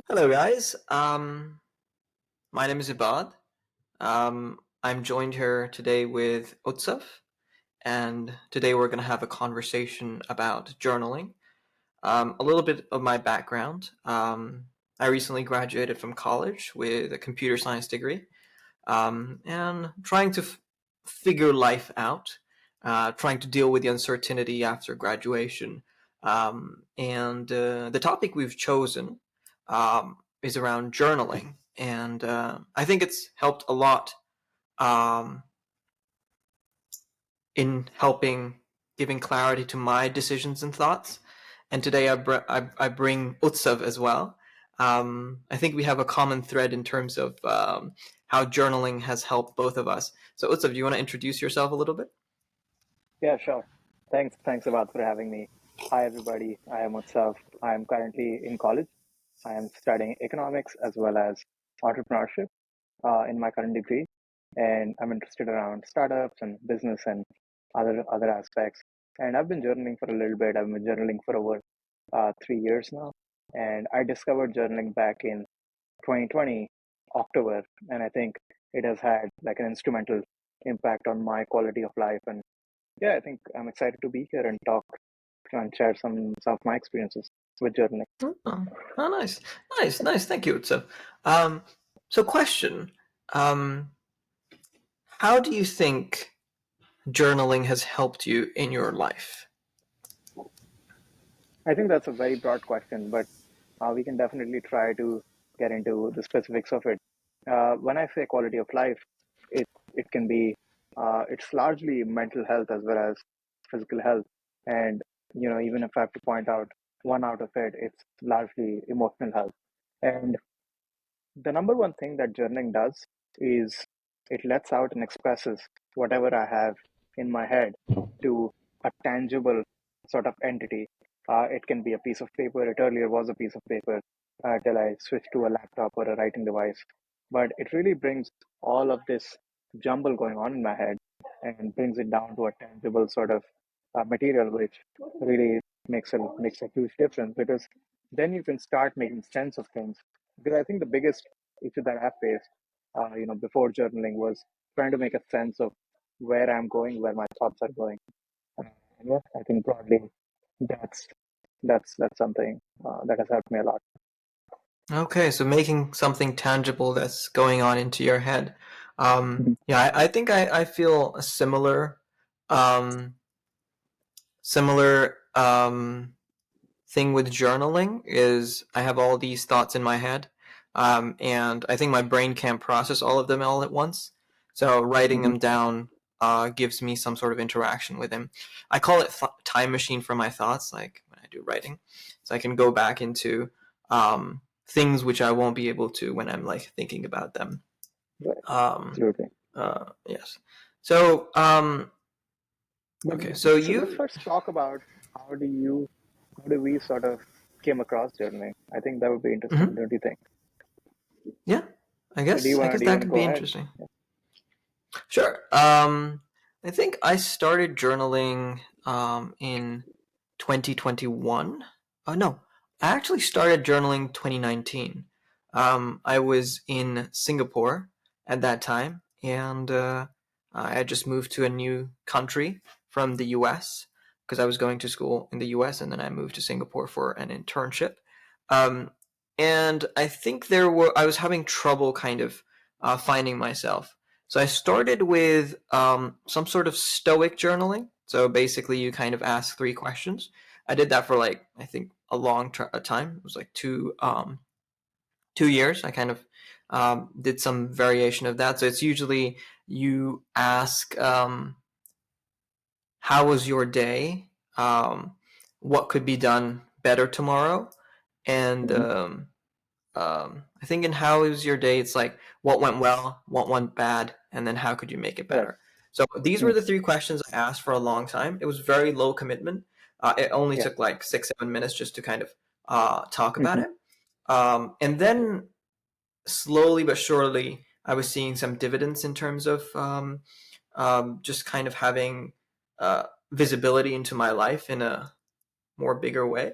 Hello, guys. My name is Ibad. I'm joined here today with Utsav, and today we're going to have a conversation about journaling. A little bit of my background. I recently graduated from college with a computer science degree, and trying to figure life out, trying to deal with the uncertainty after graduation. And the topic we've chosen is around journaling, and I think it's helped a lot um, in helping giving clarity to my decisions and thoughts. And today I bring Utsav as well. I think we have a common thread in terms of how journaling has helped both of us. So Utsav, do you want to introduce yourself a little bit? Yeah, sure. Thanks a lot for having me. Hi, everybody. I am Utsav. I am currently in college. I am studying economics as well as entrepreneurship in my current degree, and I'm interested around startups and business and other aspects. And I've been journaling for a little bit. I've been journaling for over 3 years now, and I discovered journaling back in 2020 October, and I think it has had like an instrumental impact on my quality of life. And yeah, I think I'm excited to be here and talk and share some of my experiences with journaling. Oh, oh, nice, nice. Thank you, Utsav. Um, so, question: um, How do you think journaling has helped you in your life? I think that's a very broad question, but we can definitely try to get into the specifics of it. When I say quality of life, it can be it's largely mental health as well as physical health, and even if I have to point out one out of it, it's largely emotional health. And the number one thing that journaling does is it lets out and expresses whatever I have in my head to a tangible sort of entity. It can be a piece of paper. It earlier was a piece of paper till I switched to a laptop or a writing device. But it really brings all of this jumble going on in my head and brings it down to a tangible sort of material, which really makes a huge difference because then you can start making sense of things. Because I think the biggest issue that I faced, before journaling was trying to make a sense of where I'm going, where my thoughts are going. And yeah, I think broadly that's that's something that has helped me a lot. Okay, so making something tangible that's going on into your head. Mhm. Yeah, I think I feel a um, similar thing with journaling is I have all these thoughts in my head, and I think my brain can't process all of them all at once. So writing Mhm. them down gives me some sort of interaction with them. I call it time machine for my thoughts, like when I do writing, so I can go back into things which I won't be able to when I'm like thinking about them. Right. Um, Absolutely. yes. So But okay, so so let's you. first talk about how do you how do we sort of came across journaling? I think that would be interesting, Mhm. don't you think? Yeah, I So guess I guess do you that want to could go be ahead? interesting. Sure. I think I started journaling in 2021. Oh no, I actually started journaling 2019. I was in Singapore at that time, and I had just moved to a new country from the US because I was going to school in the US, and then I moved to Singapore for an internship. Um, and I think I was having trouble kind of finding myself. So I started with some sort of stoic journaling. So basically, you kind of ask three questions. I did that for like I think a long time. It was like 2 years. I kind of did some variation of that. So it's usually you ask, "How was your day? What could be done better tomorrow?" And Mhm. I think in how is your day, it's like what went well, what went bad, and then how could you make it Right. better. So these were Mm. the three questions I asked for a long time. It was very low commitment. It only Yeah. took like 6 7 minutes just to kind of talk about Mhm. it. And then slowly but surely I was seeing some dividends in terms of just kind of having uh, visibility into my life in a more bigger way.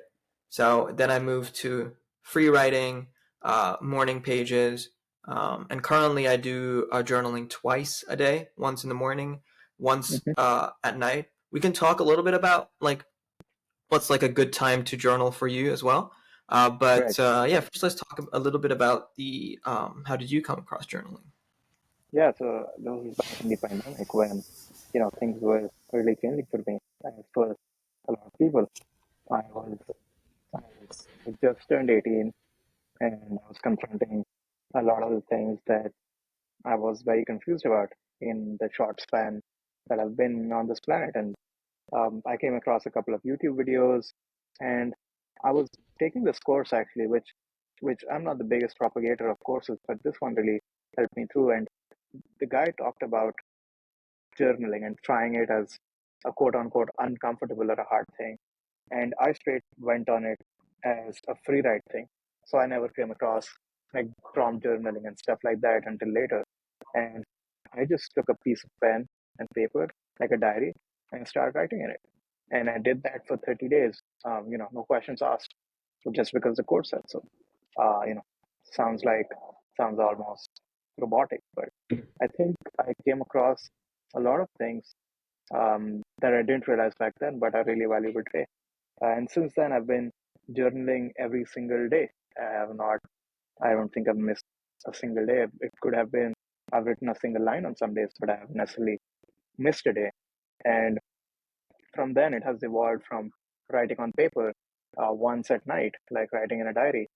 So then I moved to free writing, morning pages. And currently, I do journaling twice a day, once in the morning, once Hmm. at night. We can talk a little bit about like what's like a good time to journal for you as well. Right. Yeah, first let's talk a little bit about the how did you come across journaling? Yeah, so this was back in the pandemic when, things were really changing for me. As for a lot of people, I was, I just turned 18 and I was confronting a lot of the things that I was very confused about in the short span that I've been on this planet. And I came across a couple of YouTube videos, and I was taking this course actually, which I'm not the biggest propagator of courses, but this one really helped me through. And the guy talked about journaling and trying it as a quote unquote uncomfortable or a hard thing. And I straight went on it as a free write thing. So I never came across like prompt journaling and stuff like that until later. And I just took a piece of pen and paper, like a diary, and started writing in it. And I did that for 30 days, no questions asked, just because the course said so. Uh, you know, sounds like, sounds almost robotic, but I think I came across a lot of things that I didn't realize back then, but are really valuable today. And since then, I've been journaling every single day. I have not, I don't think I've missed a single day. It could have been I've written a single line on some days, but I haven't necessarily missed a day. And from then, it has evolved from writing on paper once at night, like writing in a diary,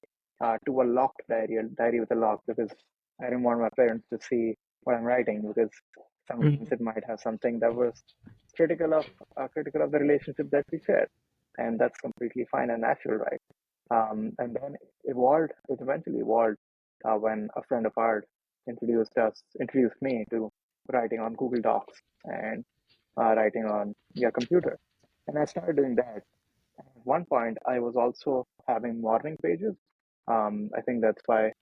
to a locked diary, a diary with a lock, because I didn't want my parents to see what I'm writing, because sometimes it might have something that was critical of critical of the relationship that we share, and that's completely fine and natural, right? And then it eventually evolved when a friend of ours introduced me to writing on Google Docs and writing on your computer. And I started doing that. At one point, I was also having morning pages. I think that's why.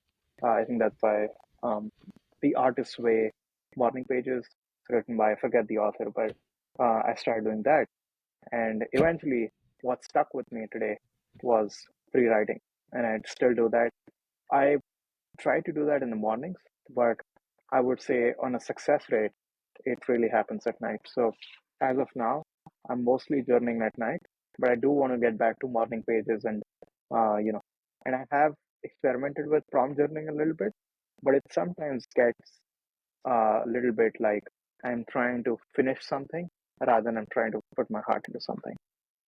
The Artist's Way morning pages written by I forget the author, but I started doing that. And eventually, what stuck with me today was free writing, and I still do that. I try to do that in the mornings, but I would say on a success rate, it really happens at night. So as of now, I'm mostly journaling at night, but I do want to get back to morning pages and uh, you know, and I have experimented with prompt journaling a little bit, but it sometimes gets a little bit like I'm trying to finish something rather than I'm trying to put my heart into something.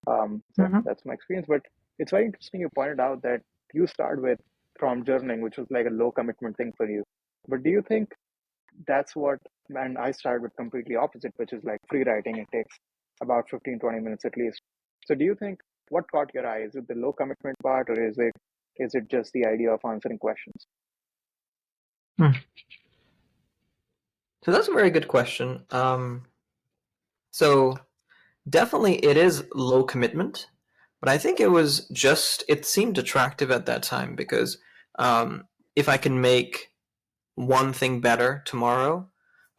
So yeah, Mm-hmm. that's my experience. But it's very interesting you pointed out that you start with prompt journaling, which was like a low commitment thing for you. But do you think that's what, and I started with completely opposite, which is like free writing. It takes about 15-20 minutes at least. So do you think what caught your eye? Is it the low commitment part, or is it just the idea of answering questions? So that's a very good question. So definitely it is low commitment, but I think it was just it seemed attractive at that time because if I can make one thing better tomorrow,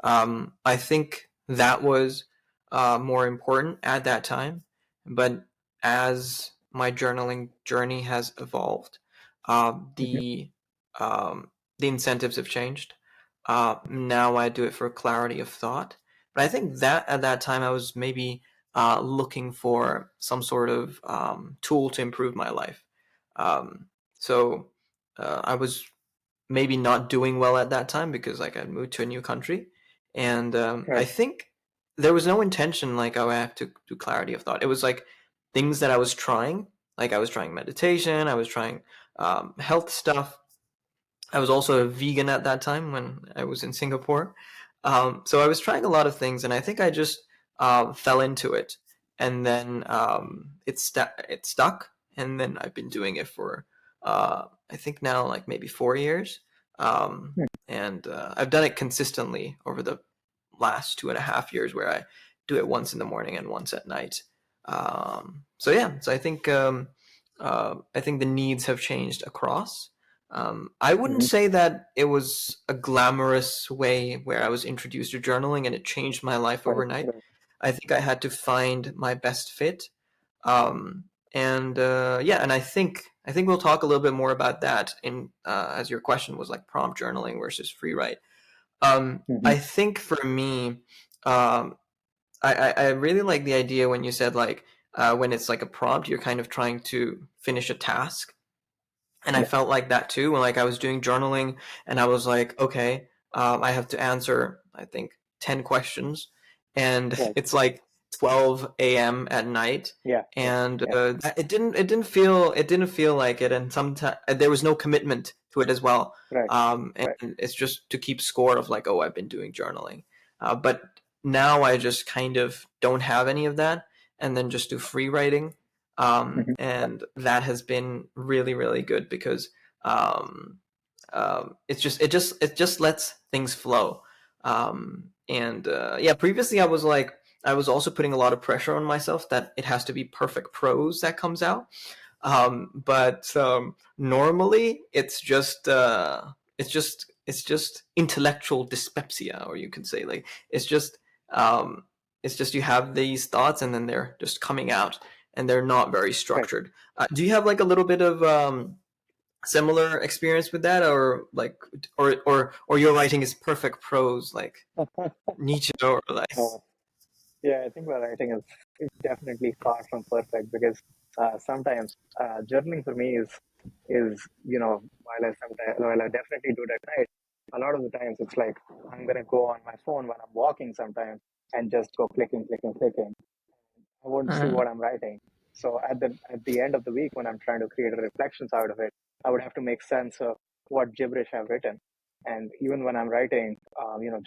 I think that was more important at that time. But as my journaling journey has evolved, Hmm. um, the incentives have changed. Now I do it for clarity of thought. But I think that at that time I was maybe looking for some sort of tool to improve my life. Um, so I was maybe not doing well at that time because like I moved to a new country, and I Right. think there was no intention like oh I have to do clarity of thought. It was like things that I was trying. Like I was trying meditation, I was trying health stuff, I was also a vegan at that time when I was in Singapore. So I was trying a lot of things, and I think I just fell into it, and then it stuck, and then I've been doing it for I think now like maybe 4 years, Hmm. and I've done it consistently over the last 2.5 years, where I do it once in the morning and once at night. So yeah, so I think the needs have changed across. I wouldn't Hmm. say that it was a glamorous way where I was introduced to journaling and it changed my life Right. overnight. Right. I think I had to find my best fit. And yeah, and I think we'll talk a little bit more about that in as your question was like prompt journaling versus free write. Hmm. I think for me, um, I really like the idea when you said like when it's like a prompt, you're kind of trying to finish a task, and I Yeah. felt like that too when like I was doing journaling and I was like, okay, I have to answer I think 10 questions, and Right. it's like 12 a.m. at night, Yeah. Yeah. and Yeah. it didn't feel like it, and sometimes there was no commitment to it as well, Right. and Right. it's just to keep score of like, oh, I've been doing journaling, but now I just kind of don't have any of that, and then just do free writing, Hmm. and that has been really really good because um, it just lets things flow. And yeah, previously I was also putting a lot of pressure on myself that it has to be perfect prose that comes out, but normally it's just intellectual dyspepsia, or you can say like it's just um, it's just you have these thoughts and then they're just coming out and they're not very Right. structured. Do you have like a little bit of similar experience with that, or like, or your writing is perfect prose like Nietzsche, or like? Uh, yeah, I think my writing is definitely far from perfect because sometimes journaling for me is while I definitely do it at night, a lot of the times it's like I'm gonna go on my phone when I'm walking sometimes and just go clicking, clicking, clicking. I won't see Uh, what I'm writing. So at the end of the week, when I'm trying to create reflections out of it, I would have to make sense of what gibberish I've written. And even when I'm writing,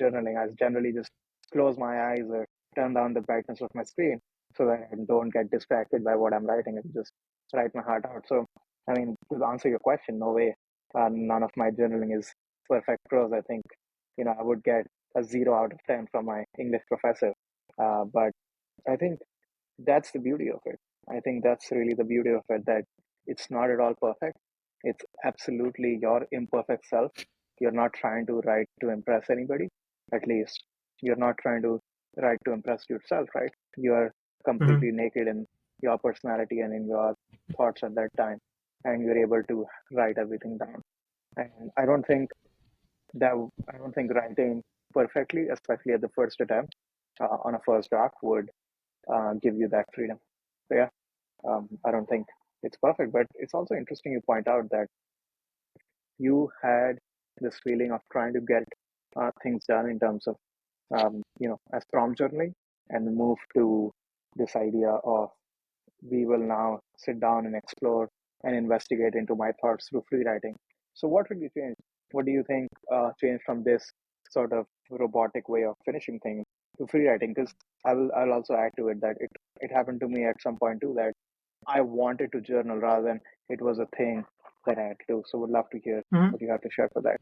journaling, I generally just close my eyes or turn down the brightness of my screen so that I don't get distracted by what I'm writing and just write my heart out. So, I mean, to answer your question, no way, none of my journaling is perfect prose. I think, I would get a 0 out of 10 from my English professor. But I think that's the beauty of it. I think that's really the beauty of it, that it's not at all perfect. It's absolutely your imperfect self. You're not trying to write to impress anybody. At least you're not trying to write to impress yourself, right? You're mhm. completely naked in your personality and in your thoughts at that time, and you're able to write everything down. And I don't think writing perfectly, especially at the first attempt on a first draft, would give you that freedom. So yeah, I don't think it's perfect, but it's also interesting you point out that you had this feeling of trying to get things done in terms of as prompt journaling, and move to this idea of we will now sit down and explore and investigate into my thoughts through free writing. So what really changed? What do you think changed from this sort of robotic way of finishing things to free writing? Because I'll also add to it that it happened to me at some point too, that I wanted to journal rather than it was a thing that I had to do. So would love to hear Mhm. what you have to share for that.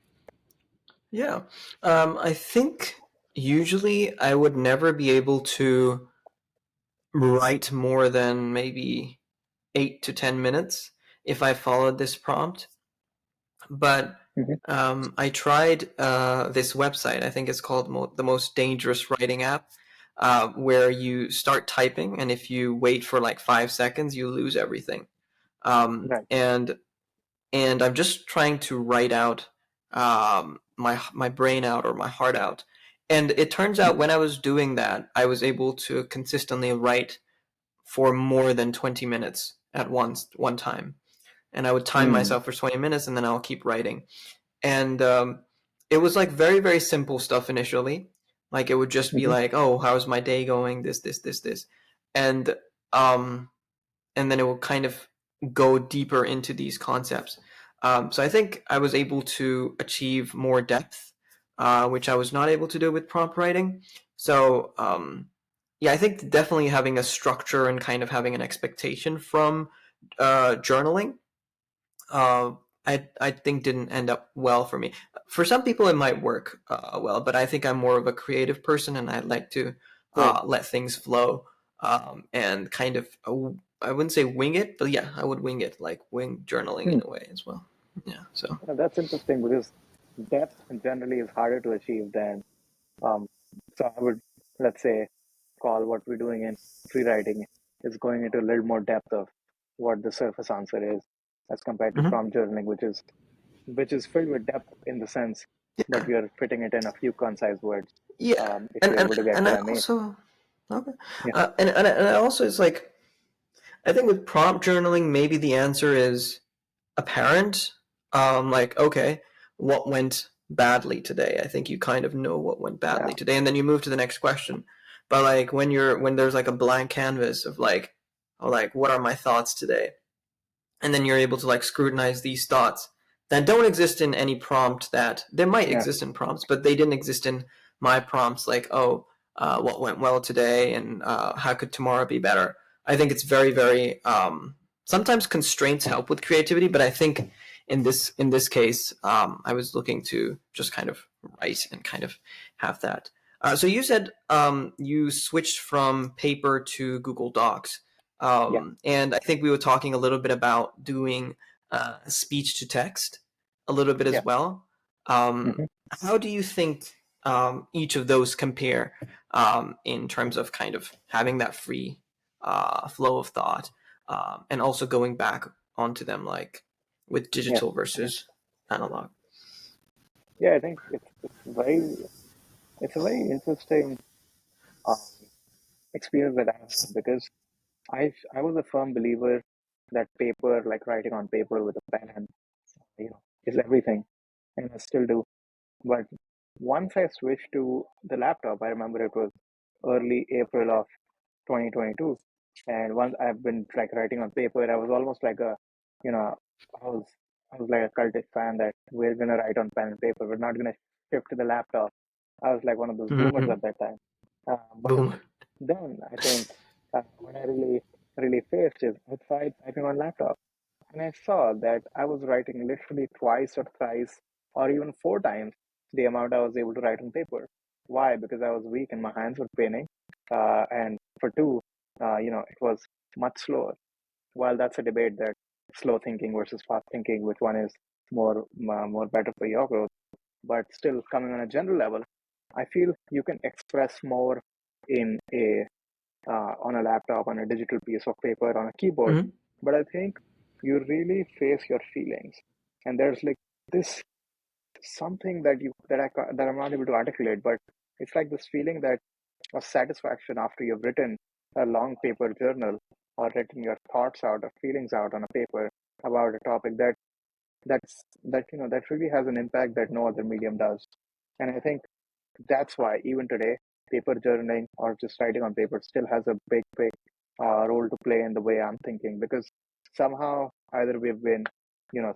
Yeah, I think usually I would never be able to write more than maybe 8 to 10 minutes if I followed this prompt. But Hmm. I tried this website. I think it's called the Most Dangerous Writing App, where you start typing, and if you wait for like 5 seconds, you lose everything. Um, Right. and and I'm just trying to write out my brain out or my heart out. And it turns out when I was doing that, I was able to consistently write for more than 20 minutes at one time. And I would time Mm-hmm. myself for 20 minutes, and then I'll keep writing. And it was like very very simple stuff initially. Like it would just be Hmm. like, oh, how's my day going? This, and um, and then it will kind of go deeper into these concepts. So I think I was able to achieve more depth, which I was not able to do with prompt writing. So yeah, I think definitely having a structure and kind of having an expectation from journaling, uh, I think didn't end up well for me. For some people, it might work well, but I think I'm more of a creative person, and I like to Right. let things flow, and kind of I wouldn't say wing it, but yeah, I would wing it, like wing journaling Hmm. in a way as well. Yeah. So. That's interesting because depth generally is harder to achieve than Um, so I would, let's say, call what we're doing in free writing is going into a little more depth of what the surface answer is. as compared to Hmm. prompt journaling, which is filled with depth in the sense, but Yeah. we are fitting it in a few concise words. Yeah. If And you're and able to get and what I I mean. also okay. Yeah, And I also it's like I think with prompt journaling, maybe the answer is apparent. Like, okay, what went badly today? I think you kind of know what went yeah, badly today, and then you move to the next question. But like when there's like a blank canvas of like, oh, like what are my thoughts today? And then you're able to like scrutinize these thoughts that don't exist in any prompt that they might yeah, exist in prompts, but they didn't exist in my prompts. Like, oh, what went well today, and how could tomorrow be better? I think it's very, very. Sometimes constraints help with creativity, but I think in this case, I was looking to just kind of write and kind of have that. So you said you switched from paper to Google Docs. yeah, And I think we were talking a little bit about doing speech to text a little bit as yeah. well. Um, Hmm. how do you think each of those compare in terms of kind of having that free flow of thought and also going back onto them like with Yeah, digital yeah, versus analog? yeah. I think it's a very interesting um, experience that I had because I was a firm believer that paper, like writing on paper with a pen, and is everything, and I still do. But once I switched to the laptop, I remember it was early April of 2022, and once I've been like writing on paper, I was almost like you know, I was I was like a cultic fan that we're gonna write on pen and paper. We're not gonna shift to the laptop. I was like one of those boomers Mm-hmm. at that time. But Boom. then I think what I really faced is I tried typing on laptop, and I saw that I was writing literally twice or thrice or even four times the amount I was able to write on paper. Why? Because I was weak and my hands were paining. And for two, it was much slower. While that's a debate that slow thinking versus fast thinking, which one is more better for your growth, but still coming on a general level, I feel you can express more in a on a laptop, on a digital piece of paper, on a keyboard. Mm-hmm. But I think you really face your feelings, and there's like this something that I'm not able to articulate, but it's like this feeling that of satisfaction after you've written a long paper journal or written your thoughts out or feelings out on a paper about a topic that really has an impact that no other medium does. And I think that's why even today, paper journaling or just writing on paper still has a big role to play in the way I'm thinking because somehow either we've been,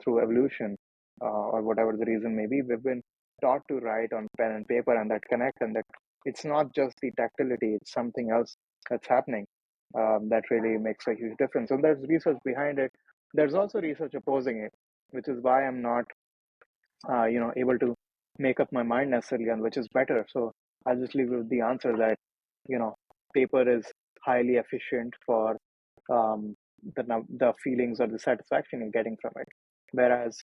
through evolution or whatever the reason may be, we've been taught to write on pen and paper and that connect and that it's not just the tactility, it's something else that's happening that really makes a huge difference. And there's research behind it. There's also research opposing it, which is why I'm not able to make up my mind necessarily on which is better. So I'll just leave with the answer that you know paper is highly efficient for the feelings or the satisfaction you're getting from it, whereas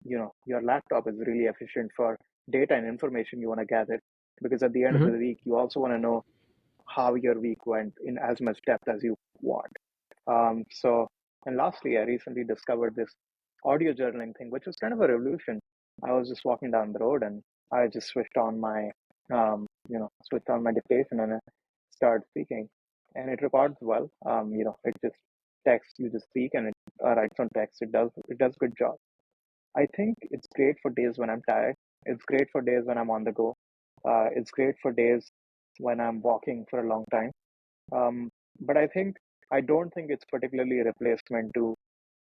your laptop is really efficient for data and information you want to gather because at the end of the Mm-hmm. week you also want to know how your week went in as much depth as you want. And lastly, I recently discovered this audio journaling thing, which was kind of a revolution. I was just walking down the road and I just switched on my dictation and I started speaking. And it records well. It just text, you just speak and it writes on text. It does a good job. I think it's great for days when I'm tired. It's great for days when I'm on the go. It's great for days when I'm walking for a long time. um, but I don't think it's particularly a replacement to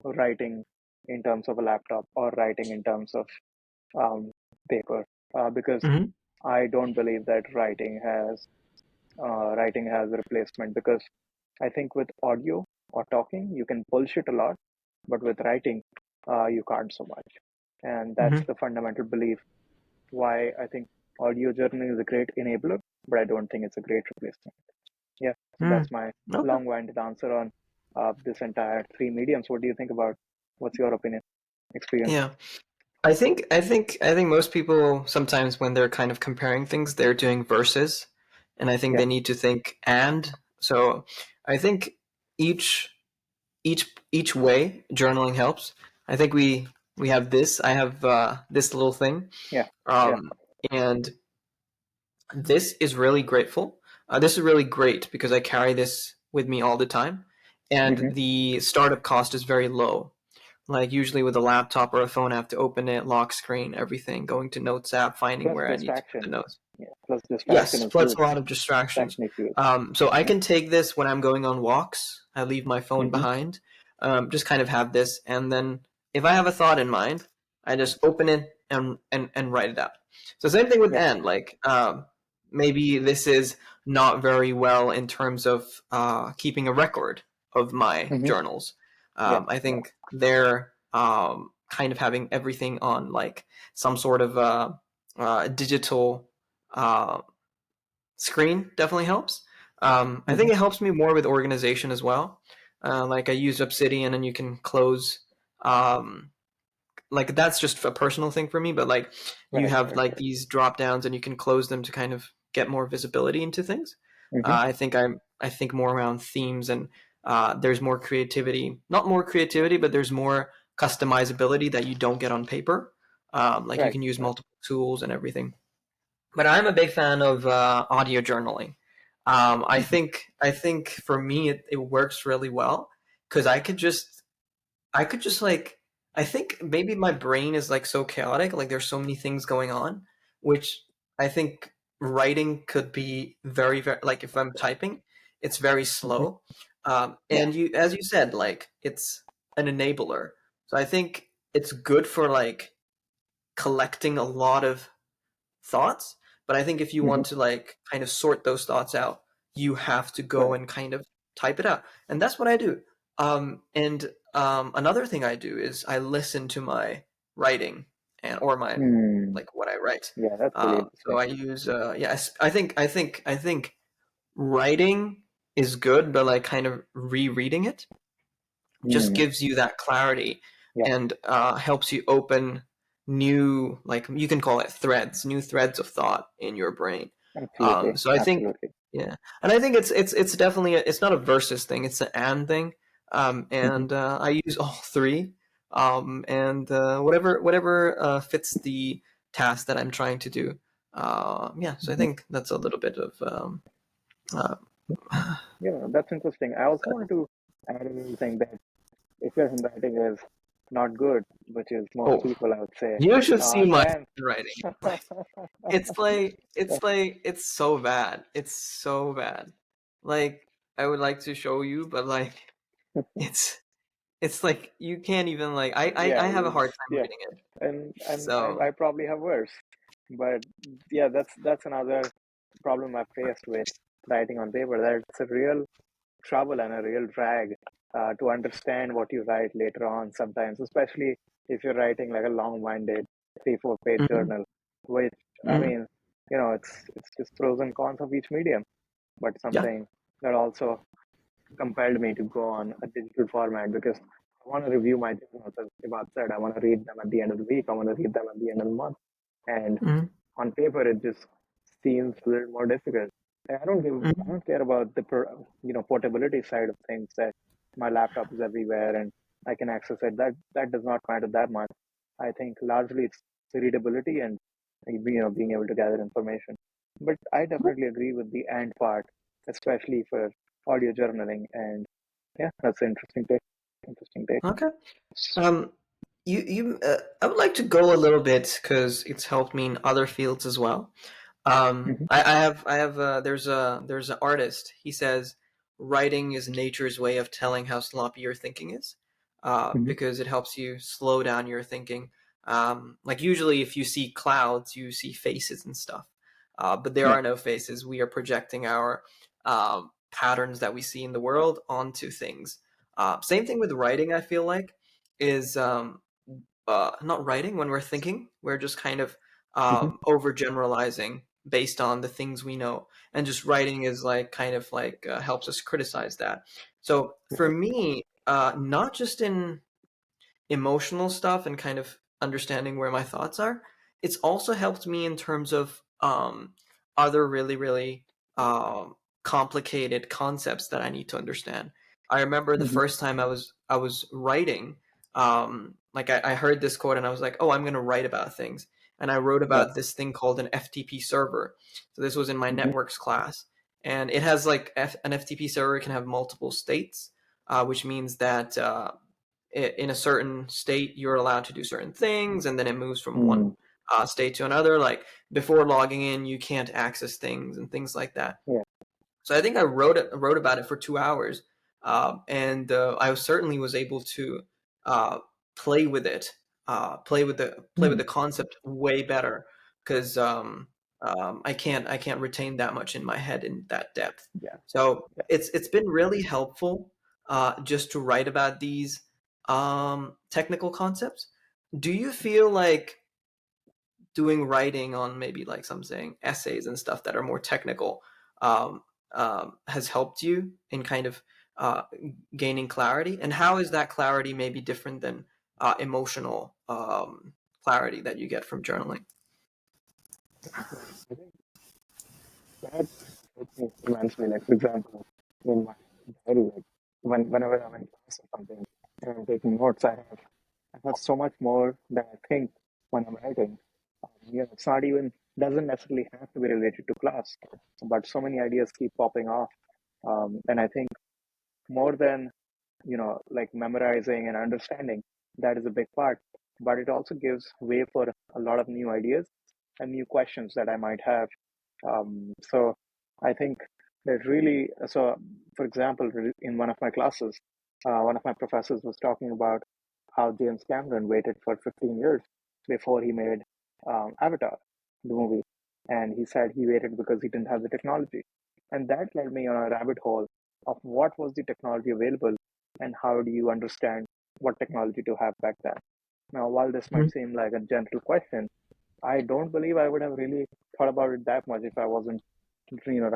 writing in terms of a laptop or writing in terms of um, paper, because Mm-hmm. I don't believe that writing has a replacement. Because I think with audio or talking you can bullshit a lot, but with writing you can't so much, and that's Mm-hmm. the fundamental belief why I think audio journaling is a great enabler, but I don't think it's a great replacement. Yeah, so Mm. that's my Okay. long-winded answer on this entire three mediums. What do you think about? What's your opinion, experience? Yeah. I think most people sometimes when they're kind of comparing things, they're doing verses, and I think Yeah, they need to think and. So I think each each way journaling helps. I think we have this. I have this little thing, Yeah. Yeah. um, and this is really grateful. This is really great because I carry this with me all the time, and Mm-hmm. the startup cost is very low. Like usually with a laptop or a phone, I have to open it, lock screen, everything, going to Notes app, finding Plus where I need to put the distraction. notes. Yeah. Plus distraction Yes, is plus huge. a lot of distractions. Distraction is huge. So I Yeah. can take this when I'm going on walks. I leave my phone Mm-hmm. behind. Just kind of have this, and then if I have a thought in mind, I just open it and write it out. So same thing with Yeah. N. Like maybe this is not very well in terms of keeping a record of my Mm-hmm. journals. Yeah. I Yeah. think they're kind of having everything on like some sort of digital uh, screen definitely helps. I Mm-hmm. think it helps me more with organization as well. Like I use Obsidian, and you can close. Um, like that's just a personal thing for me, but like you Right. have Right. like Right. these drop downs, and you can close them to kind of get more visibility into things. Mm-hmm. I think more around themes, and there's more creativity. Not more creativity, but there's more customizability that you don't get on paper. Like you Right. can use Right. multiple tools and everything. But I'm a big fan of audio journaling. Mm-hmm. I think for me it works really well because I could just like I think maybe my brain is like so chaotic, like there's so many things going on, which I think writing could be very like if I'm typing, it's very Mm-hmm. slow. Yeah. And you, as you said, like it's an enabler. So I think it's good for like collecting a lot of thoughts. But I think if you Mm-hmm. want to like kind of sort those thoughts out, you have to go Right. and kind of type it out. And that's what I do. And another thing I do is I listen to my writing and or my Hmm. like what I write. Yeah. That's really So interesting. I use yes, I think writing is good, but like kind of rereading it just Hmm. gives you that clarity Yeah. and helps you open new, like you can call it threads, new threads of thought in your brain. Absolutely. So I think, Absolutely. yeah, and I think it's definitely it's not a versus thing, it's an and thing. Mm-hmm. And I use all three, and whatever fits the task that I'm trying to do. Yeah, so I Mm-hmm. think that's a little bit of uh, Yeah. That's interesting. I also wanted to add a little thing that if your handwriting is not good, which is most oh, people, I would say, you should see my then writing. Like, yeah. it's so bad. It's so bad. Like I would like to show you, but like it's it's like you can't even like I Yeah, have a hard time yeah, reading it. and I So probably have worse, but yeah, that's another problem I faced with writing on paper. That it's a real trouble and a real drag to understand what you write later on. Sometimes, especially if you're writing like a long-winded 3 4 page mhm, journal, which I mhm, mean, it's just pros and cons of each medium, but yeah. something that also compelled me to go on a digital format because I want to review my journals. As Ibad said, I want to read them at the end of the week. I want to read them at the end of the month. And Mhm, on paper, it just seems a little more difficult. And I mhm, don't care about the portability side of things. That my laptop is everywhere and I can access it. That does not matter that much. I think largely it's the readability and being able to gather information. But I definitely agree with the and part, especially for audio journaling. And yeah, that's an interesting take. Interesting take. okay. Um, I would like to go a little bit because it's helped me in other fields as well. Hmm. I have there's an artist. He says writing is nature's way of telling how sloppy your thinking is, Hmm. because it helps you slow down your thinking. Like usually, if you see clouds, you see faces and stuff, but there Yeah. are no faces. We are projecting our patterns that we see in the world onto things. Same thing with writing. I feel like is not writing when we're thinking. We're just kind of Hmm. overgeneralizing based on the things we know, and just writing is like kind of like helps us criticize that. So for Right. me, not just in emotional stuff and kind of understanding where my thoughts are, it's also helped me in terms of other really complicated concepts that I need to understand. I remember the Hmm. first time I was writing, like I heard this quote and I was like, oh, I'm gonna write about things, and I wrote Yeah. about this thing called an FTP server. So this was in my Hmm. networks class, and it has like an FTP server can have multiple states, which means that in a certain state you're allowed to do certain things, and then it moves from one Mm. state to another. Like before logging in, you can't access things and things like that. Yeah. So I think I wrote about it for 2 hours, and I certainly was able to uh, play with it, play with Mm. the concept way better because I can't retain that much in my head in that depth. Yeah. So Yeah. it's been really helpful just to write about these technical concepts. Do you feel like doing writing on maybe like some saying essays and stuff that are more technical um, has helped you in kind of uh, gaining clarity? And how is that clarity maybe different than emotional clarity that you get from journaling? I think that helps me immensely. Like, for example, in my diary, like whenever I'm in class or something and I'm taking notes, I have so much more that I think when I'm writing. It's not even doesn't necessarily have to be related to class, but so many ideas keep popping off, and I think more than like memorizing and understanding, that is a big part, but it also gives way for a lot of new ideas and new questions that I might have. So I think that really, so for example, in one of my classes, one of my professors was talking about how James Cameron waited for 15 years before he made Avatar, the movie. And he said he waited because he didn't have the technology. And that led me on a rabbit hole of what was the technology available and how do you understand what technology to have back then. Now, while this might Mhm. seem like a gentle question, I don't believe I would have really thought about it that much if I wasn't,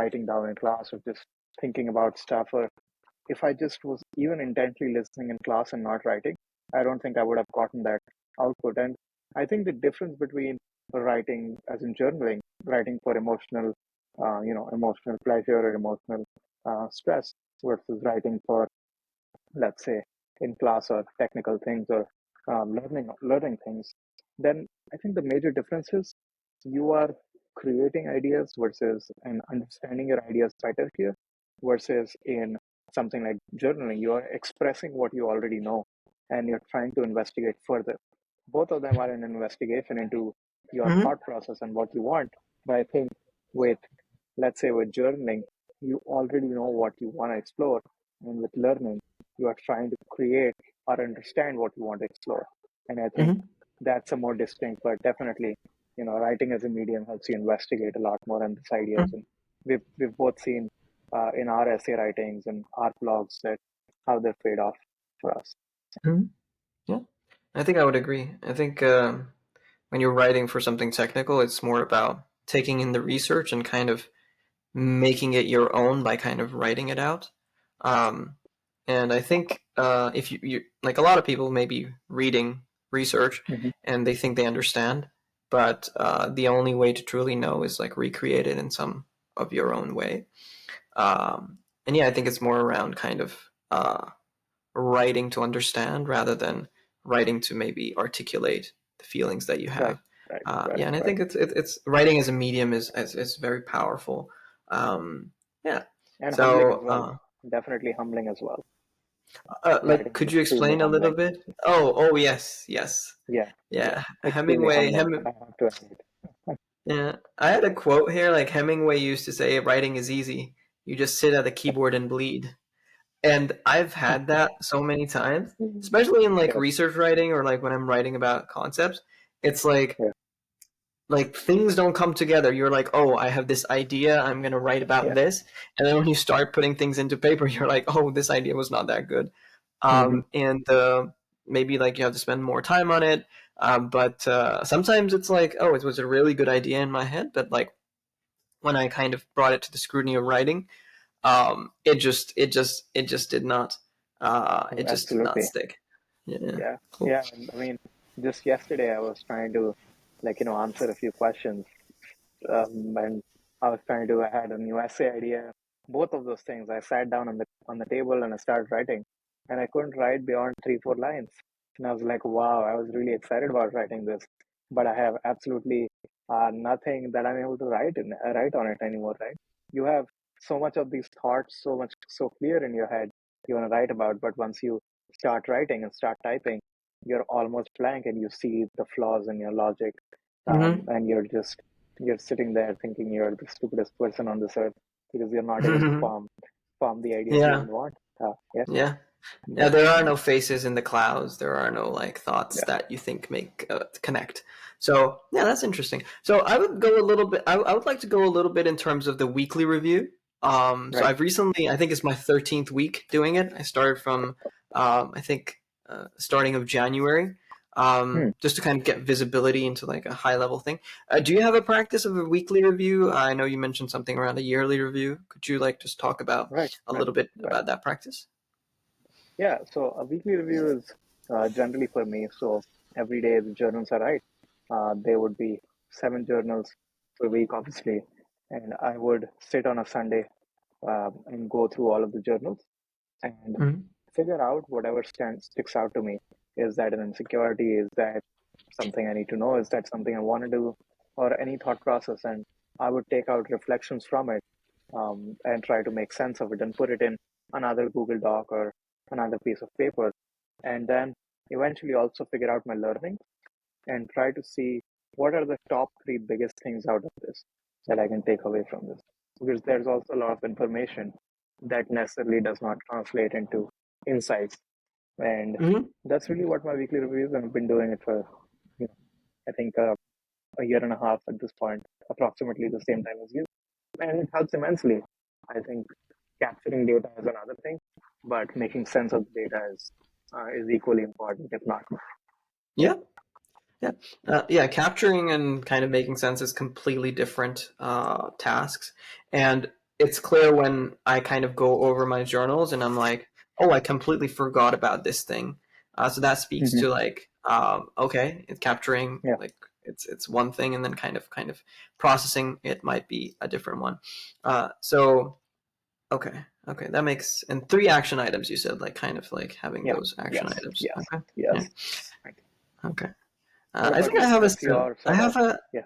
writing down in class or just thinking about stuff, or if I just was even intently listening in class and not writing. I don't think I would have gotten that output. And I think the difference between writing, as in journaling, writing for emotional pleasure or emotional stress, versus writing for, let's say, in class or technical things or learning things, then I think the major difference is you are creating ideas versus and understanding your ideas better here, versus in something like journaling, you are expressing what you already know and you're trying to investigate further. Both of them are an investigation into your Mhm. thought process and what you want. But I think with, let's say, with journaling, you already know what you want to explore. And with learning, you are trying to create or understand what you want to explore. And I think Mhm. that's a more distinct, but definitely, writing as a medium helps you investigate a lot more on these ideas. Mhm. And we've both seen in our essay writings and our blogs that how they've paid off for us. Mhm. Yeah, I think I would agree. I think when you're writing for something technical, it's more about taking in the research and kind of making it your own by kind of writing it out. Um, and I think if you like a lot of people maybe reading research Hmm. and they think they understand, but the only way to truly know is like recreate it in some of your own way. And yeah, I think it's more around kind of writing to understand rather than writing to maybe articulate the feelings that you Right, have. right, Yeah, right, and I right. think it's writing as a medium is very powerful. Um, yeah. And humbling as So, well. Definitely humbling as well. like, Writing is could you extremely explain a little humbling. bit? Oh, yes, yes, Yeah, yeah, yeah. extremely Hemingway, humbling. I have to admit. yeah. I had a quote here. Like Hemingway used to say, "Writing is easy. You just sit at a keyboard and bleed." And I've had that so many times, especially in like Yeah, research writing or like when I'm writing about concepts. It's yeah, like things don't come together. You're like, oh, I have this idea. I'm gonna write about yeah. this, and then when you start putting things into paper, you're like, oh, this idea was not that good. Hmm. And maybe like you have to spend more time on it. But sometimes it's like, oh, it was a really good idea in my head, but like when I kind of brought it to the scrutiny of writing, it just did not Absolutely. stick. Yeah, Yeah, cool. yeah. And I mean, just yesterday I was trying to, like, answer a few questions, and I had a new essay idea, both of those things. I sat down on the table and I started writing, and I couldn't write beyond 3 4 lines. And I was like, wow, I was really excited about writing this, but I have absolutely nothing that I'm able to write on it anymore. Right? You have so much of these thoughts, so clear in your head you want to write about, but once you start writing and start typing, you're almost blank, and you see the flaws in your logic, Hmm. and you're sitting there thinking you're the stupidest person on this earth because you're not able to form the ideas you Yeah, would want. Yeah, yeah. Yeah, but there are no faces in the clouds. There are no like thoughts yeah, that you think make connect. So yeah, that's interesting. So I would go a little bit. I would like to go a little bit in terms of the weekly review. So right. I've recently, I think it's my 13th week doing it. I started from, I think, starting of January, Hmm. just to kind of get visibility into like a high level thing. Do you have a practice of a weekly review? I know you mentioned something around a yearly review. Could you like just talk about Right, a right, little bit right. about that practice? Yeah, so a weekly review is generally for me. So every day the journals are right. There would be 7 journals per week, obviously, and I would sit on a Sunday and go through all of the journals and Mhm. figure out whatever sticks out to me. Is that an insecurity? Is that something I need to know? Is that something I want to do? Or any thought process? And I would take out reflections from it, and try to make sense of it and put it in another Google Doc or another piece of paper. And then eventually also figure out my learning and try to see what are the top three biggest things out of this that I can take away from this. Because there's also a lot of information that necessarily does not translate into insights. And Mhm. that's really what my weekly reviews, and I've been doing it for, you know, I think a year and a half at this point, approximately the same time as you. And it helps immensely. I think capturing data is another thing, but making sense of the data is equally important, if not more. Yeah. Yeah, yeah, yeah. Capturing and kind of making sense is completely different tasks, and it's clear when I kind of go over my journals and I'm like, oh, I completely forgot about this thing. So that speaks Hmm. to like, okay, it's capturing Yeah. like it's one thing, and then kind of processing it might be a different one. So okay, okay, that makes and three action items you said, like kind of like having Yeah. those action Yes. items. Yes. Okay, yeah, Yes. Right. okay. What I about think I you? have a What's your I sort of? have a Yeah.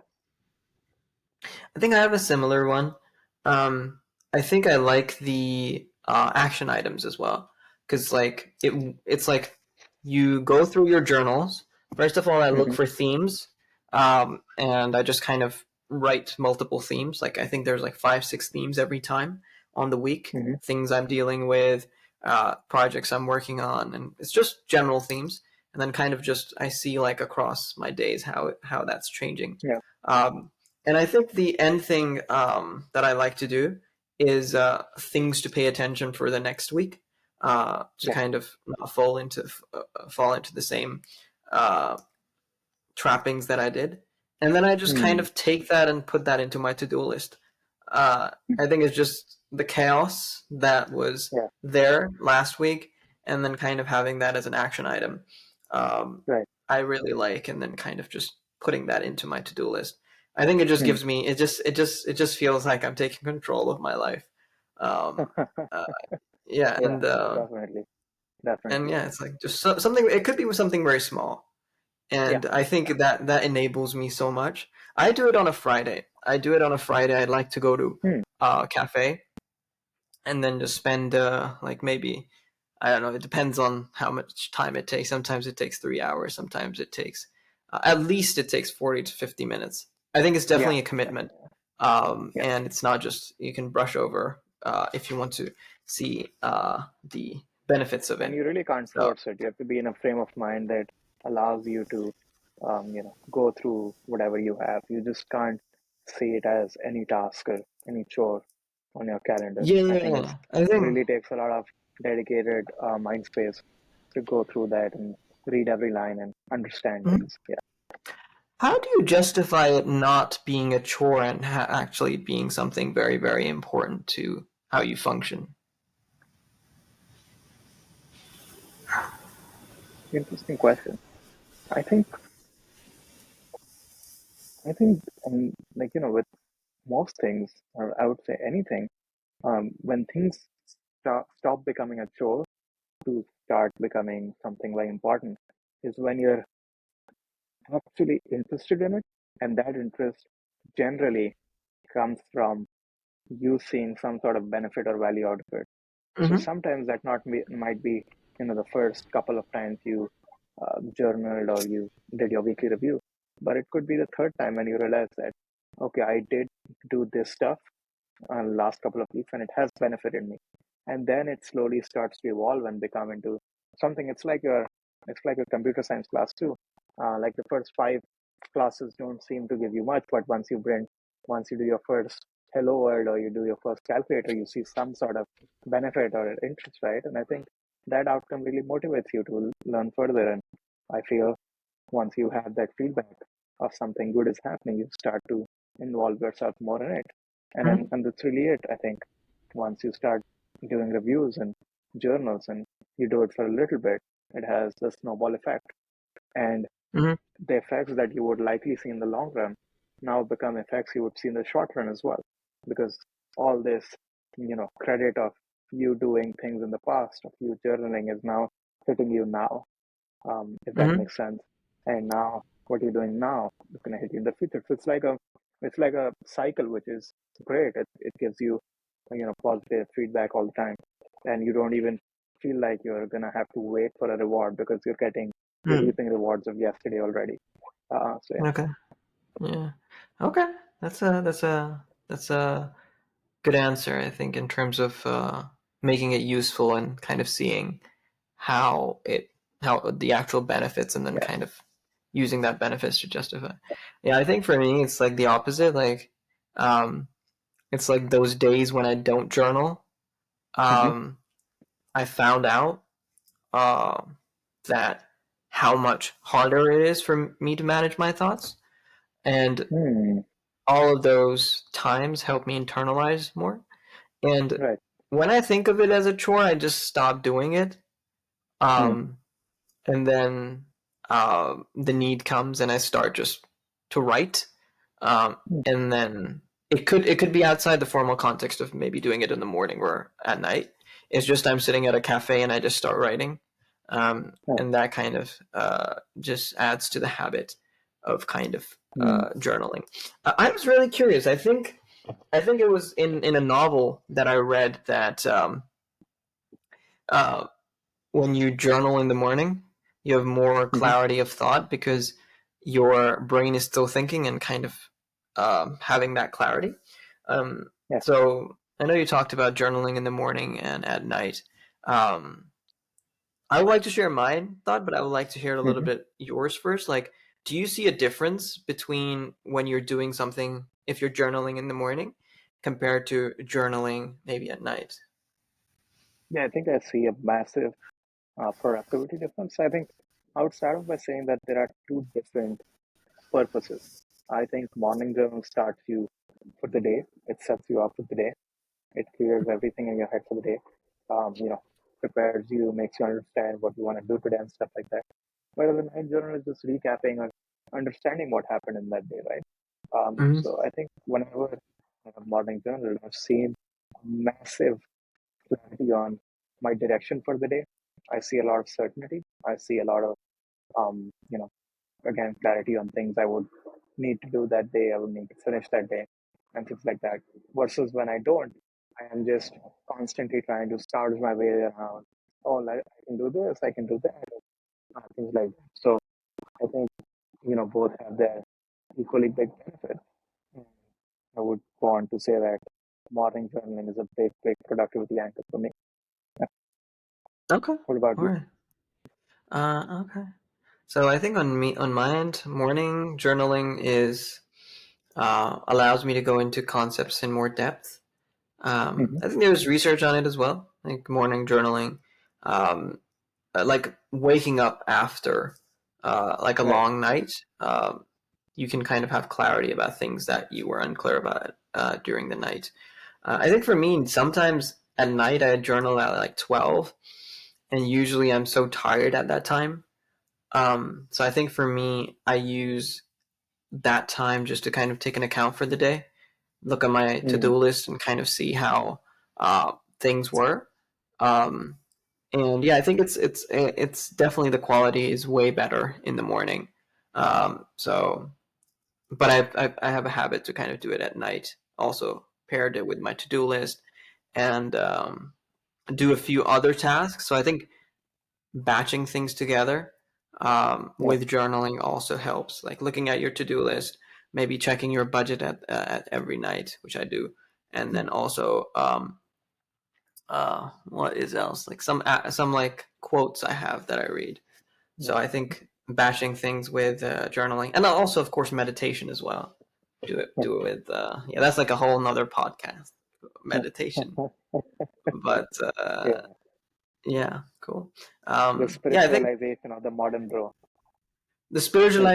I think I have a similar one. Um, I think I like the action items as well because like it's like you go through your journals. First of all, I look Hmm. for themes, and I just kind of write multiple themes. Like I think there's like 5 6 themes every time on the week. Hmm. Things I'm dealing with, projects I'm working on, and it's just general themes. And then kind of just I see like across my days how that's changing. Yeah. Um, and I think the end thing that I like to do is things to pay attention for the next week, to Yeah. kind of not fall into the same uh, trappings that I did, and then I just kind Hmm. of take that and put that into my to-do list. I think it's just the chaos that was Yeah. there last week, and then kind of having that as an action item. Um, Right. I really like, and then kind of just putting that into my to-do list. I think it just Hmm. gives me it just feels like I'm taking control of my life. Um, uh, yeah, Yeah. Definitely. and Definitely. yeah, it's like just something. It could be something very small, Yeah. and I think that enables me so much. I do it on a Friday. I do it on a Friday. I'd like to go to Hmm. a cafe and then just spend like maybe I don't know. It depends on how much time it takes. Sometimes it takes 3 hours. Sometimes it takes at least it takes 40 to 50 minutes. I think it's Yeah. definitely a Yeah. commitment, Yeah. and it's not just you can brush over if you want to see the benefits of And it. you really can't So force it. You have to be in a frame of mind that allows you to, go through whatever you have. You just can't see it as any task or any chore on your calendar. I think yeah, I it think. really takes a lot of dedicated mind space to go through that and read every line and understand Mhm. things. Yeah, How do you justify it not being a chore and actually being something very, very important to how you function? interesting question. I think I think, like with most things, or I would say anything, When things stop becoming a chore to start becoming something very important is when you're actually interested in it, and that interest generally comes from you seeing some sort of benefit or value out of it. So Mm-hmm. sometimes that not might be the first couple of times you journaled or you did your weekly review, but it could be the third time when you realize that okay, I did do this stuff last couple of weeks and it has benefited me, and then it slowly starts to evolve and become into something. It's like a computer science class too. Like the first five classes don't seem to give you much, but once you do your first hello world or you do your first calculator, you see some sort of benefit or interest, right? And I think that outcome really motivates you to learn further. And I feel once you have that feedback of something good is happening, you start to involve yourself more in it. Mm-hmm. And that's really it, I think. Once you start doing reviews and journals and you do it for a little bit, it has the snowball effect. And Mm-hmm. the effects that you would likely see in the long run now become effects you would see in the short run as well. Because all this, credit of you doing things in the past, of you journaling is now hitting you now, if that Mm-hmm. makes sense. And now what you're doing now is going to hit you in the future. So it's like a cycle, which is great. It gives you positive feedback all the time, and you don't even feel like you're going to have to wait for a reward because you're Mm-hmm. reaping rewards of yesterday already. So yeah. Okay. Yeah. Okay. That's a good answer, I think, in terms of making it useful and kind of seeing how it how the actual benefits and then Yes. kind of using that benefits to justify. Yeah, I think for me it's like the opposite. Like um it's like those days when I don't journal. Mm-hmm. Um I found out uh, that how much harder it is for me to manage my thoughts. And Hmm. all of those times help me internalize more. And Right. when I think of it as a chore, I just stop doing it. Hmm. Um, and then the need comes, and I start just to write. And then it could be outside the formal context of maybe doing it in the morning or at night. It's just I'm sitting at a cafe and I just start writing, Right. and that kind of just adds to the habit of kind of Hmm. journaling. I was really curious. I think it was in a novel that I read that uh, when you journal in the morning, you have more Mm-hmm. clarity of thought because your brain is still thinking and kind of having that clarity. Um, Yes. so I know you talked about journaling in the morning and at night. Um, I would like to share my thought, but I would like to hear a little Mm-hmm. bit yours first. Like, do you see a difference between when you're doing something, if you're journaling in the morning, compared to journaling maybe at night? Yeah, I think I see a massive productivity difference. I think I would start off by saying that there are two different purposes. I think morning journal starts you for the day. It sets you up for the day. It clears everything in your head for the day. Prepares you, makes you understand what you want to do today and stuff like that. Whereas the night journal is just recapping or understanding what happened in that day, right? Mm-hmm. So I think whenever I have morning journal, I've seen massive clarity on my direction for the day. I see a lot of certainty. I see a lot of um, you know, again, clarity on things I would need to do that day, I would need to finish that day, and things like that. Versus when I don't, I am just constantly trying to start my way around. Oh, like, I can do this, I can do that, things like that. So I think both have their equally big benefit. And I would want to say that morning journaling is a big, big productivity anchor for me. Okay. What about All you? right. Okay. So I think on my end, morning journaling is allows me to go into concepts in more depth. Mm-hmm. I think there's research on it as well, like morning journaling, um, like waking up after like a Right. long night. You can kind of have clarity about things that you were unclear about during the night. I think for me, sometimes at night I journal at like 12, and usually I'm so tired at that time. So I think for me, I use that time just to kind of take an account for the day, look at my Mm. to-do list and kind of see how. things were. Um, and yeah, I think it's definitely the quality is way better in the morning. So, but I have a habit to kind of do it at night. Also paired it with my to do list and do a few other tasks. So I think batching things together Yeah. with journaling also helps. Like looking at your to do list, maybe checking your budget at every night, which I do, and then also what is else like some like quotes I have that I read. So Yeah. I think batching things with journaling, and also of course meditation as well. Yeah. Do it with yeah. That's like a whole nother podcast, Yeah. meditation. But Yeah. yeah, cool. The Yeah, I think spiritualization of the modern bro, the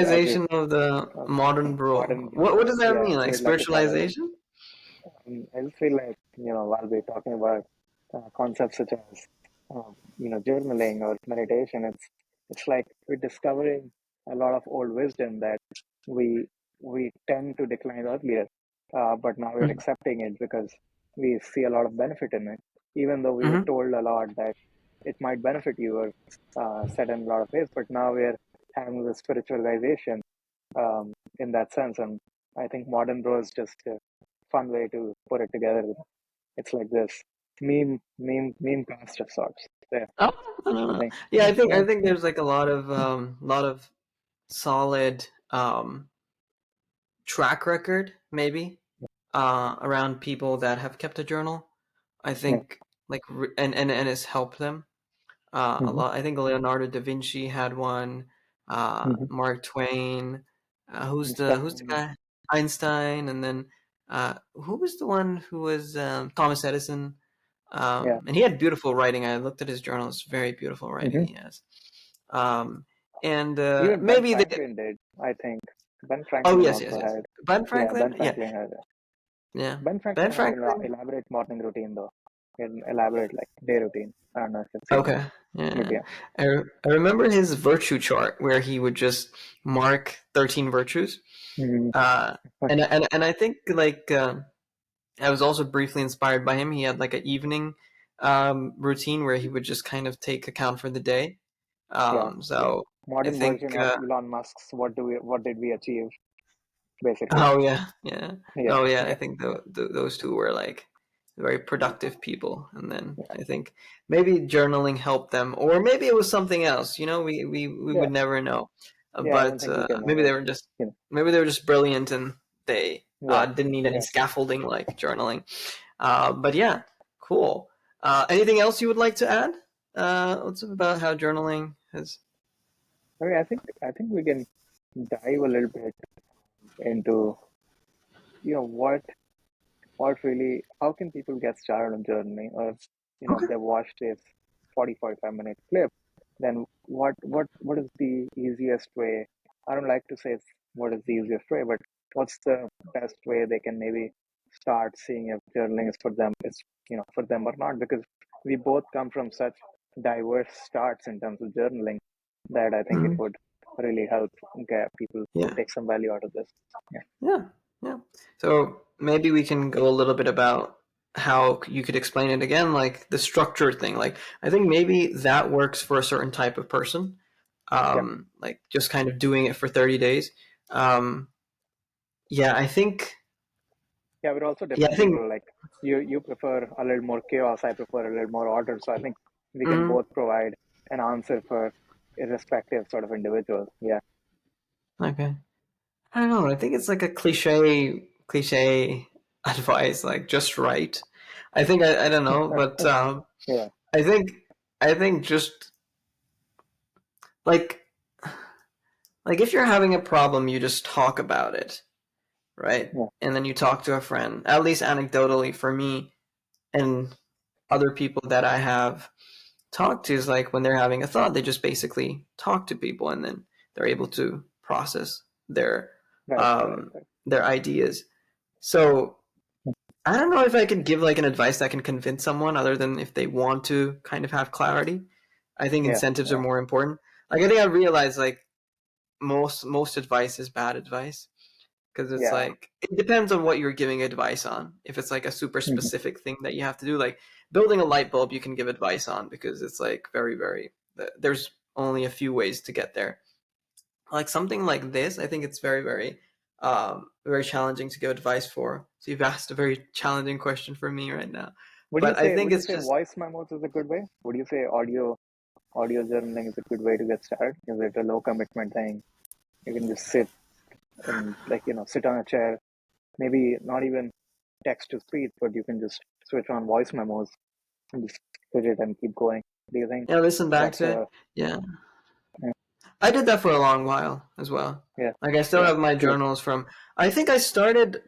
as you spiritualization of the modern modern bro. bro. What does that Yeah, mean? we Like would like to call it. spiritualization? I just feel like, while we're talking about concepts such as, journaling or meditation, it's like we're discovering a lot of old wisdom that we we tend to decline earlier, but now we're accepting it because we see a lot of benefit in it, even though we were Mm-hmm. told a lot that it might benefit you or said in a lot of ways, but now we're having the spiritualization in that sense, and I think modern bro is just fun way to put it together. It's like this meme cast of sorts. Yeah, Oh, no, no, I no. think. Yeah, Yeah, I think yeah. there's like a lot of solid track record maybe around people that have kept a journal. I Yeah. think like and it's helped them a Mm-hmm. lot. I think Leonardo da Vinci had one. Mm-hmm. Mark Twain. Who's the Einstein. guy? Einstein, and then who was the one who was Thomas Edison? Yeah. And he had beautiful writing. I looked at his journal; it's very beautiful writing Mm-hmm. he has. Um, and Even Ben maybe they. Franklin did, I think. Ben Oh Franklin yes, also yes, yes. had. Ben Yeah, Ben Franklin. Yeah, Franklin had. yeah. Ben Ben Franklin had an Franklin. elaborate morning routine though. An elaborate like day routine. I don't know if you've seen it, Okay. but Yeah. yeah. I remember his virtue chart where he would just mark 13 virtues. Mm-hmm. Uh, and I think like I was also briefly inspired by him. He had like an evening routine where he would just kind of take account for the day. Yeah, yeah. So I Modern think version of Elon Musk's what did we achieve, basically. oh yeah, yeah. Yeah, Oh yeah, I yeah, think those two were like very productive people, and then yeah, I think maybe journaling helped them, or maybe it was something else. You know, we yeah, would never know. yeah. I don't But think we can maybe ever, you know. maybe they were just brilliant, and they Yeah, didn't need any yeah. scaffolding like journaling. But yeah, cool. Anything else you would like to add? What's about how journaling has? I mean, I think we can dive a little bit into, what really, how can people get started on journaling, or if Okay. they watch this 40-45 minute clip, then what is the easiest way? I don't like to say what is the easiest way, but what's the best way they can maybe start seeing if journaling is for them or not, because we both come from such diverse starts in terms of journaling that I think it Mhm. would really help get people Yeah. take some value out of this. Yeah, Yeah, yeah. So maybe we can go a little bit about how you could explain it again, like the structure thing. Like I think maybe that works for a certain type of person. yeah. Like just kind of doing it for 30 days. Um, yeah, I think. Yeah, we're also Yeah, I different think. people. Like you prefer a little more chaos. I prefer a little more order. So I think we can Mm, both provide an answer for irrespective sort of individuals. Yeah, okay. I don't know. I think it's like a cliche advice, like just right. I think I don't know, but yeah, I think I think just like like if you're having a problem, you just talk about it, right? yeah, And then you talk to a friend. At least anecdotally for me and other people that I have talked to is like when they're having a thought, they just basically talk to people and then they're able to process right, right, um, right. their ideas. So I don't know if I can give like an advice that can convince someone other than if they want to kind of have clarity. I think Yeah, incentives are yeah, more important. Like I think I realized like most advice is bad advice. because it's Yeah. like it depends on what you're giving advice on. If it's like a super Mhm. specific thing that you have to do, like building a light bulb, you can give advice on because it's like very there's only a few ways to get there. Like something like this, I think it's very challenging to give advice for. So you've asked a very challenging question for me right now, but I think Would you it's say just voice memos is a good way? Would you say audio journaling is a good way to get started? Is it a low commitment thing? You can just sit and sit on a chair, maybe not even text to speech, but you can just switch on voice memos and just hit it and keep going. Do you think listen back that's to it. a Yeah, yeah, I did that for a long while as well. yeah, Like I still yeah, have my good. journals from. I think I started.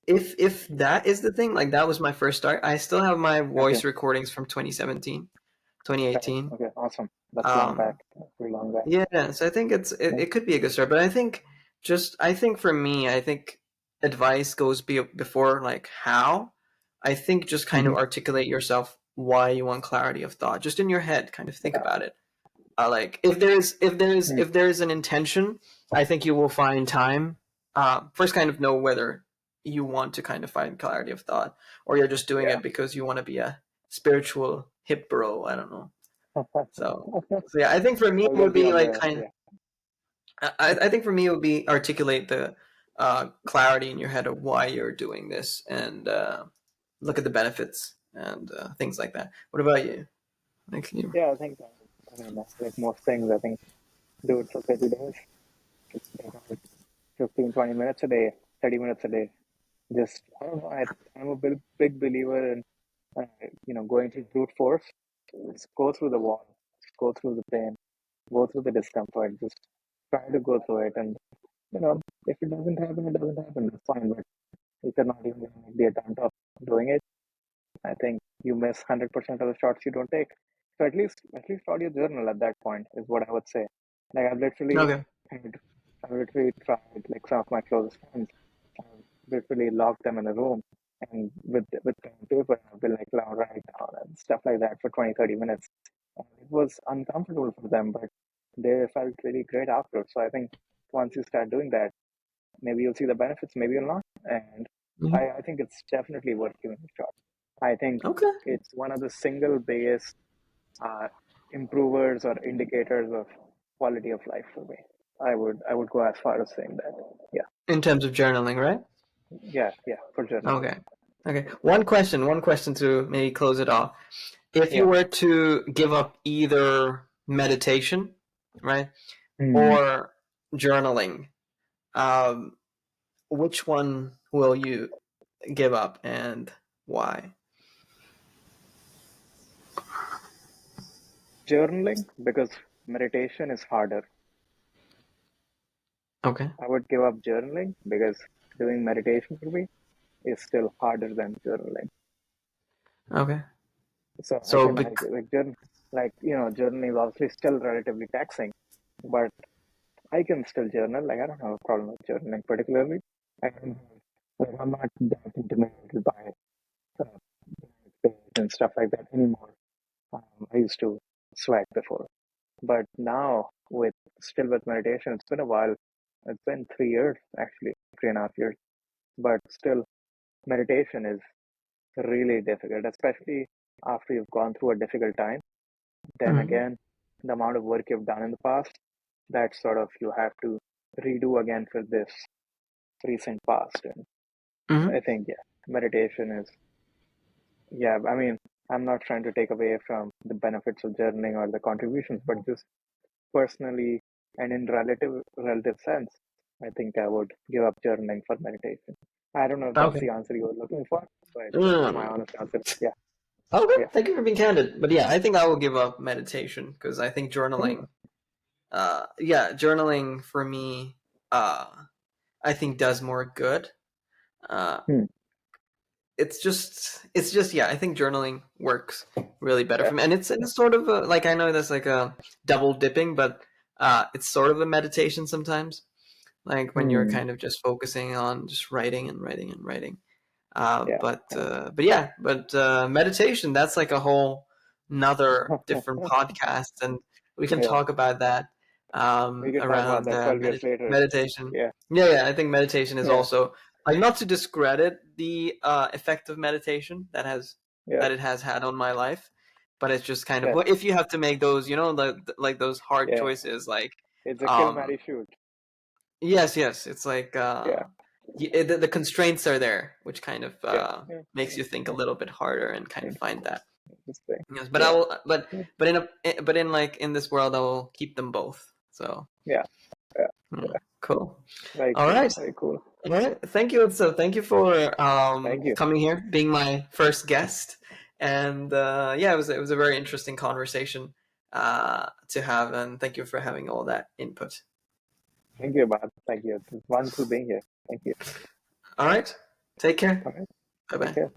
If that is the thing, like that was my first start. I still have my Okay, voice recordings from 2017, 2018. okay, awesome. That's long back. Um, That's pretty long back. yeah, so I think it could be a good start, but I think for me, I think advice goes before like how. I think just kind Mm-hmm. of articulate yourself why you want clarity of thought, just in your head, kind of think Yeah. about it. Like Mm. if there is an intention, I think you will find time. First, kind of know whether you want to kind of find clarity of thought, or you're just doing Yeah. it because you want to be a spiritual hip bro. I don't know. So yeah, I think for me it would Already be on like the kind. yeah. I think for me it would be articulate the clarity in your head of why you're doing this, and look at the benefits and things like that. What about you? Like you? Yeah, I think like most things, I think do it for 30 days. Just take out 15, 20 minutes a day, 30 minutes a day. Just I don't know. I'm a big believer in uh, going through brute force. Just go through the wall, just go through the pain, go through the discomfort. Just try to go through it, and if it doesn't happen, it doesn't happen. That's fine. But if you're not even going to make the attempt of doing it, I think you miss 100% of the shots you don't take. So at least audio journal at that point is what I would say. Like Okay. had, I've literally tried like some of my closest friends. I've literally locked them in a room and with pen and paper, I've been like write down and stuff like that for 20, 30 minutes. And it was uncomfortable for them, but they felt really great after. So I think once you start doing that, maybe you'll see the benefits, maybe you'll not. And Mhm. I think it's definitely worth giving a shot. I think Okay. it's one of the single biggest uh, improvers or indicators of quality of life for me. I would go as far as saying that. Yeah, In terms of journaling, right? yeah, for journaling. Okay. Okay. One question to maybe close it off. If you Yeah. were to give up either meditation, right, Mm. or journaling, um, which one will you give up and why? Journaling, because meditation is harder. Okay. I would give up journaling because doing meditation for me is still harder than journaling. Okay. So I So, can journaling is obviously still relatively taxing, but I can still journal. Like I don't have a problem with journaling particularly. I don't I'm not that intimidated by uh, page and stuff like that anymore. I used to sweat before, but now with meditation, it's been a while. It's been 3 years actually, 3.5 years. But still, meditation is really difficult, especially after you've gone through a difficult time. Then mhm. again, the amount of work you've done in the past, that sort of you have to redo again for this recent past. And I Mhm. think, yeah, meditation is, yeah, I mean, I'm not trying to take away from the benefits of journaling or the contributions, but just personally and in relative sense, I think I would give up journaling for meditation. I don't know if that's Okay. the answer you were looking for, but No, no, no, my no. honest answer, yeah, Okay. yeah. Thank you for being candid. But yeah, I think I will give up meditation because I think Hmm. journaling. Yeah, journaling for me, uh, I think does more good. Uh, Hmm. it's just yeah, I think journaling works really better Yeah. for me, and it's sort of like I know that's like a double dipping, but it's sort of a meditation sometimes, like when you're Hmm. kind of just focusing on just writing and writing and writing. Yeah. But yeah, but meditation, that's like a whole another Yeah. different podcast, and we can Yeah. talk about that. We can talk about around that 12 years later. meditation. Yeah, Yeah, I think meditation is yeah, also like not to discredit the effect of meditation yeah, that it has had on my life, but it's just kind of yeah, well, if you have to make those, like those hard yeah. choices, like It's a kill, um, marry, shoot. yes, it's like Yeah, the constraints are there, which kind of yeah, yeah, makes yeah, you think a yeah. little bit harder and kind of find Interesting, that. interesting. Yes, but I Yeah, will, yeah, but in like in this world, I will keep them both. So yeah, yeah. cool. Very All cool, right. very cool. All right. Thank you. So thank you for Thank you, coming here, being my first guest, and yeah, it was a very interesting conversation to have, and thank you for having all that input. thank you, Bob. Thank you. It's wonderful being here. Thank you. All right. Take care. All right, Bye take bye. care.